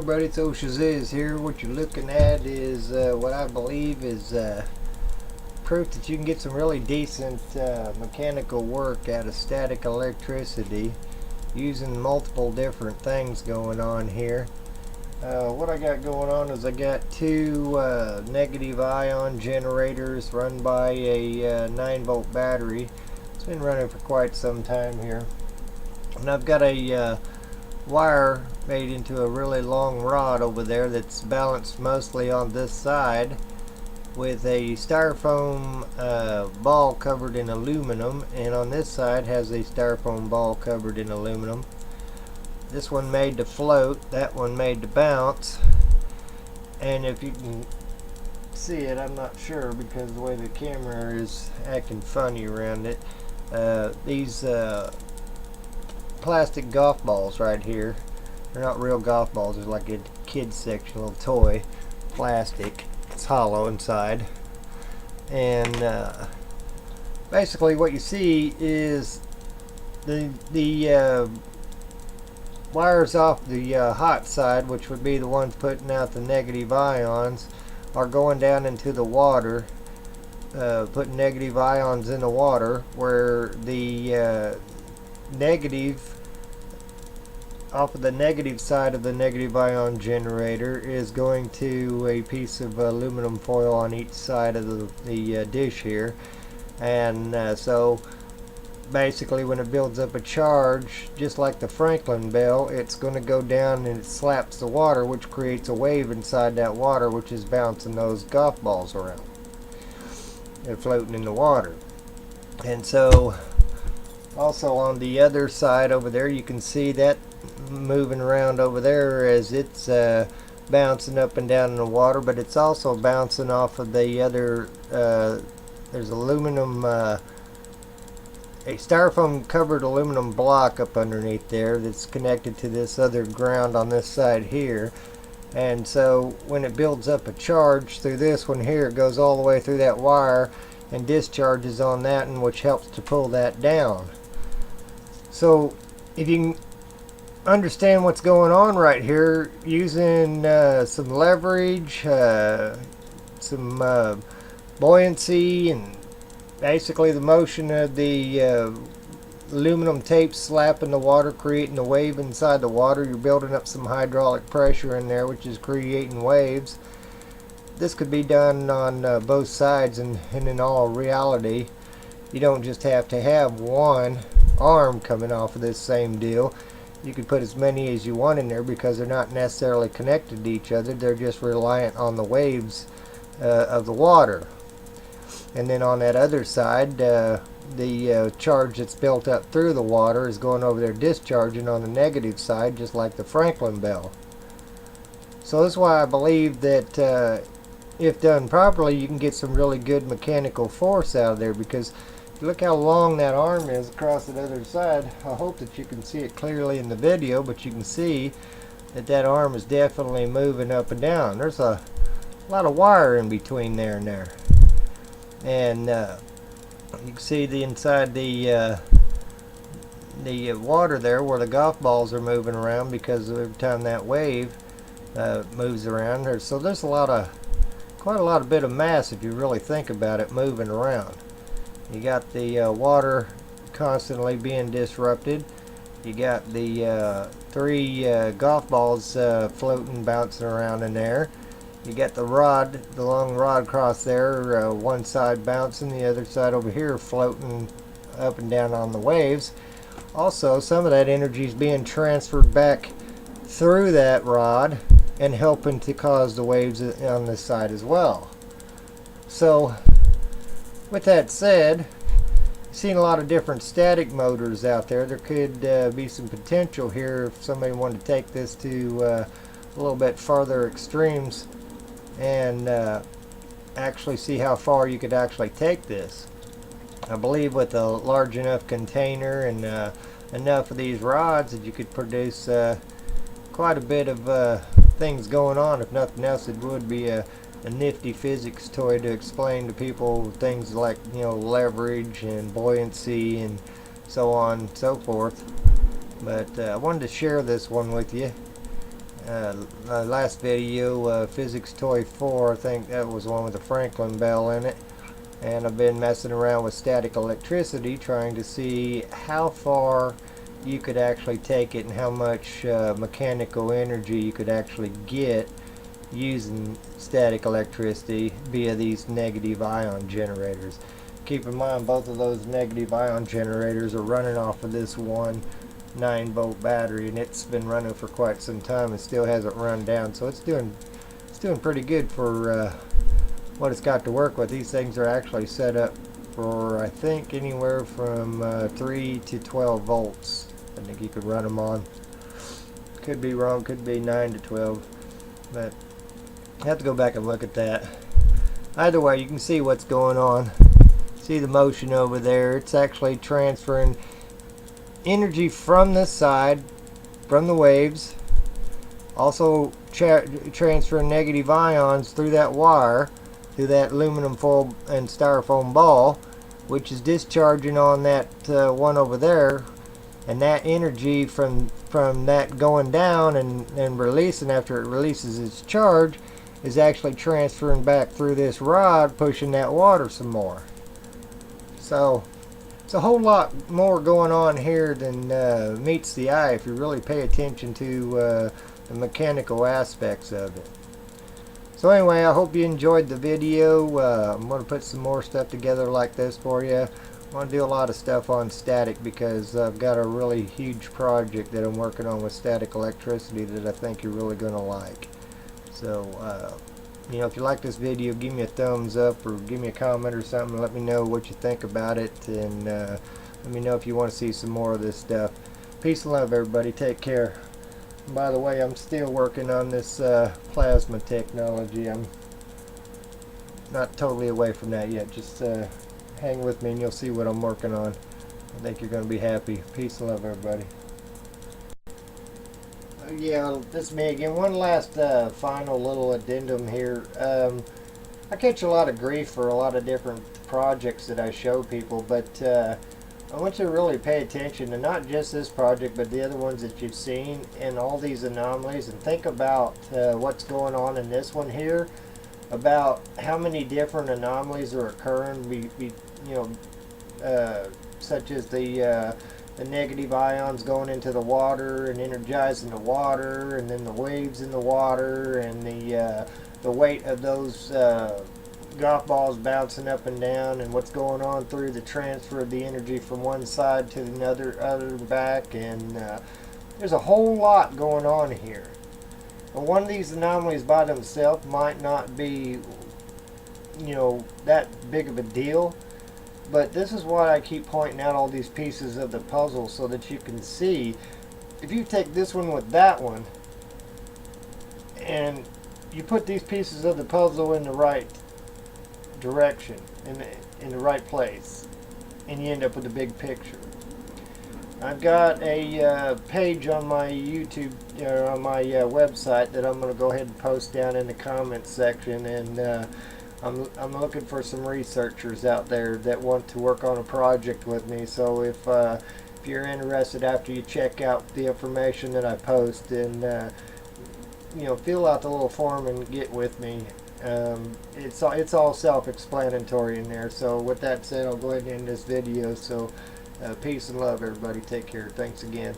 everybody, it's shazizz here. What you're looking at is what I believe is proof that you can get some really decent mechanical work out of static electricity using multiple different things going on here. What I got going on is I got two negative ion generators run by a 9-volt battery. It's been running for quite some time here, and I've got a wire made into a really long rod over there that's balanced mostly on this side with a styrofoam ball covered in aluminum, and on this side has a styrofoam ball covered in aluminum. This one made to float, that one made to bounce, and if you can see it, I'm not sure because the way the camera is acting funny around it. These plastic golf balls right here, they're not real golf balls, they're like a kid's section, little toy plastic. It's hollow inside, and basically what you see is the wires off the hot side, which would be the ones putting out the negative ions, are going down into the water, putting negative ions in the water, where the negative off of the negative side of the negative ion generator is going to a piece of aluminum foil on each side of the dish here, and so basically when it builds up a charge, just like the Franklin bell, it's going to go down and it slaps the water, which creates a wave inside that water, which is bouncing those golf balls around. They're floating in the water. And so also on the other side over there, you can see that moving around over there as it's bouncing up and down in the water, but it's also bouncing off of the other there's aluminum a styrofoam covered aluminum block up underneath there that's connected to this other ground on this side here, and so when it builds up a charge through this one here, it goes all the way through that wire and discharges on that, and which helps to pull that down. So if you can understand what's going on right here, using some leverage, some buoyancy, and basically the motion of the aluminum tape slapping the water, creating a wave inside the water, you're building up some hydraulic pressure in there, which is creating waves. This could be done on both sides, and in all reality, you don't just have to have one arm coming off of this same deal. You could put as many as you want in there because they're not necessarily connected to each other. They're just reliant on the waves of the water. And then on that other side, the charge that's built up through the water is going over there discharging on the negative side, just like the Franklin bell. So that's why I believe that if done properly, you can get some really good mechanical force out of there, because look how long that arm is across the other side. I hope that you can see it clearly in the video, but you can see that that arm is definitely moving up and down. There's a lot of wire in between there and there, and you can see the inside the water there where the golf balls are moving around, because every time that wave moves around there, so there's quite a lot of bit of mass if you really think about it moving around. You got the water constantly being disrupted. You got the three golf balls floating, bouncing around in there. You got the rod, the long rod across there, one side bouncing, the other side over here floating up and down on the waves. Also, some of that energy is being transferred back through that rod and helping to cause the waves on this side as well. So with that said, I've seen a lot of different static motors out there. There could be some potential here if somebody wanted to take this to a little bit farther extremes and actually see how far you could actually take this. I believe with a large enough container and enough of these rods that you could produce quite a bit of things going on. If nothing else, it would be a nifty physics toy to explain to people things like, you know, leverage and buoyancy and so on and so forth. But I wanted to share this one with you. last video, Physics Toy 4, I think that was one with the Franklin bell in it. And I've been messing around with static electricity, trying to see how far you could actually take it and how much mechanical energy you could actually get using static electricity via these negative ion generators. Keep in mind, both of those negative ion generators are running off of this one 9-volt battery, and it's been running for quite some time and still hasn't run down, so it's doing pretty good for what it's got to work with. These things are actually set up for, I think, anywhere from 3 to 12 volts. I think you could run them on. Could be wrong, could be 9 to 12, but I have to go back and look at that. Either way, you can see what's going on. See the motion over there. It's actually transferring energy from this side, from the waves, also transferring negative ions through that wire, through that aluminum foil and styrofoam ball, which is discharging on that one over there, and that energy from that going down and releasing after it releases its charge is actually transferring back through this rod, pushing that water some more. So it's a whole lot more going on here than meets the eye if you really pay attention to the mechanical aspects of it. So anyway, I hope you enjoyed the video. I'm going to put some more stuff together like this for you. I want to do a lot of stuff on static because I've got a really huge project that I'm working on with static electricity that I think you're really going to like. So, you know, if you like this video, give me a thumbs up or give me a comment or something. Let me know what you think about it, and let me know if you want to see some more of this stuff. Peace and love, everybody. Take care. And by the way, I'm still working on this plasma technology. I'm not totally away from that yet. Just hang with me and you'll see what I'm working on. I think you're going to be happy. Peace and love, everybody. Yeah, this is me again. One last final little addendum here. I catch a lot of grief for a lot of different projects that I show people, but I want you to really pay attention to not just this project, but the other ones that you've seen and all these anomalies, and think about what's going on in this one here, about how many different anomalies are occurring. Such as the negative ions going into the water and energizing the water, and then the waves in the water, and the weight of those golf balls bouncing up and down, and what's going on through the transfer of the energy from one side to the other back, and there's a whole lot going on here. And one of these anomalies by themselves might not be, you know, that big of a deal, but this is why I keep pointing out all these pieces of the puzzle, so that you can see, if you take this one with that one and you put these pieces of the puzzle in the right direction, in the right place, and you end up with a big picture. I've got a page on my YouTube, on my website, that I'm going to go ahead and post down in the comments section, and I'm looking for some researchers out there that want to work on a project with me. So if you're interested, after you check out the information that I post, and you know, fill out the little form and get with me. It's all self-explanatory in there. So with that said, I'll go ahead and end this video. So peace and love, everybody. Take care. Thanks again.